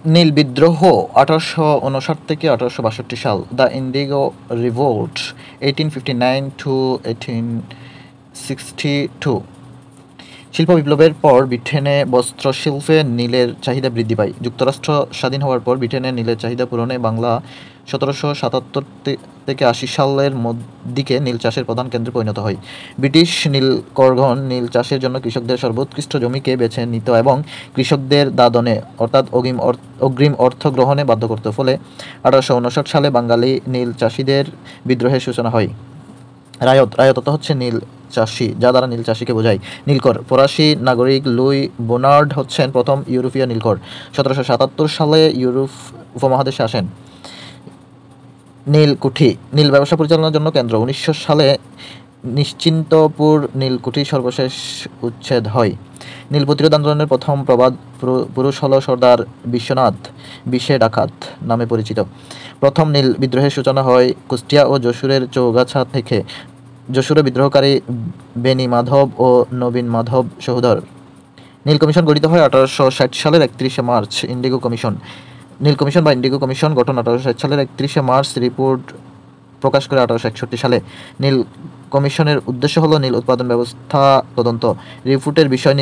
নীল বিদ্রোহ 1859 থেকে 1862 সাল, দ্য ইন্ডিগো রিভোল্ট 1859 টু 1862। শিল্প বিপ্লবের পর ব্রিটেনে বস্ত্রশিল্পে নীলের চাহিদা বৃদ্ধি পায়। যুক্তরাষ্ট্র স্বাধীন হওয়ার পর ব্রিটেনে নীলের চাহিদা পূরণে বাংলা 1777 থেকে 80 সালের দিকে নীল চাষের প্রধান কেন্দ্রে পরিণত হয়। ব্রিটিশ নীলকরগণ নীল চাষের জন্য কৃষকদের সর্বোৎকৃষ্ট জমিকে বেছে নিত এবং কৃষকদের দাদনে অর্থাৎ অগ্রিম অর্থ গ্রহণে বাধ্য করত। ফলে 1859 সালে বাঙালি নীল চাষিদের বিদ্রোহের সূচনা হয়। রায়ত হচ্ছে নীল চাষি, যা দ্বারা নীল চাষিকে বোঝায়। নীলকর ফরাসি নাগরিক লুই বোনার্ড হচ্ছেন প্রথম ইউরোপীয় নীলকর। 1777 সালে ইউরোপ উপমহাদেশে আসেন। নীলকুঠি নীল ব্যবসা পরিচালনার জন্য কেন্দ্র। 1900 সালে নিশ্চিন্তপুর নীলকুঠি সর্বশেষ উচ্ছেদ হয়। নীল প্রতিরোধ আন্দোলনের প্রথম প্রবাদ পুরুষ হল সর্দার বিশ্বনাথ বিশে ডাকাত নামে পরিচিত। প্রথম নীল বিদ্রোহের সূচনা হয় কুষ্টিয়া ও যশোরের চৌগাছা থেকে। যশোরে বিদ্রোহকারী বেনি মাধব ও নবীন মাধব সহোদর। নীল কমিশন গঠিত হয় 1860 সালের 31 মার্চ। ইন্ডিগো কমিশন নীল কমিশন বা ইন্ডিগো কমিশন গঠন 1860 সালের 31 মার্চ, রিপোর্ট প্রকাশ করে 1861 সালে। নীল কমিশনের উদ্দেশ্য হলো নীল উৎপাদন ব্যবস্থা তদন্ত। রিপোর্টের বিষয়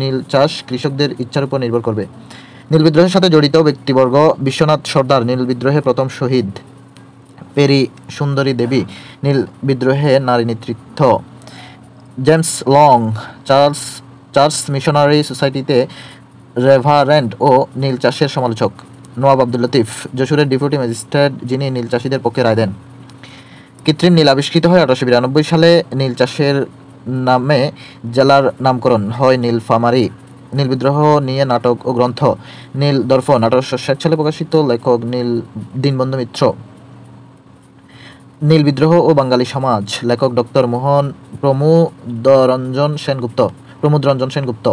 নীল চাষ কৃষকদের ইচ্ছার উপর নির্ভর করবে। নীল বিদ্রোহের সাথে জড়িত ব্যক্তিবর্গ: বিশ্বনাথ সর্দার নীল বিদ্রোহে প্রথম শহীদ। পেরি সুন্দরী দেবী নীল বিদ্রোহে নারী নেতৃত্ব। জেমস লং চার্চ মিশনারি সোসাইটিতে রেভারেন্ড ও নীল চাষের সমালোচক। নওয়াব আব্দুল লতিফ যশোরের ডেপুটি ম্যাজিস্ট্রেট, যিনি নীল চাষিদের পক্ষে রায় দেন। কৃত্রিম নীল আবিষ্কৃত হয় 1892 সালে। নীল চাষের নামে জেলার নামকরণ হয় নীলফামারী। নীল বিদ্রোহ নিয়ে নাটক ও গ্রন্থ। নীল দর্পণ 1860 সালে প্রকাশিত, লেখক দীনবন্ধু মিত্র। নীল বিদ্রোহ ও বাঙালি সমাজ, লেখক ডক্টর প্রমোদরঞ্জন সেনগুপ্ত।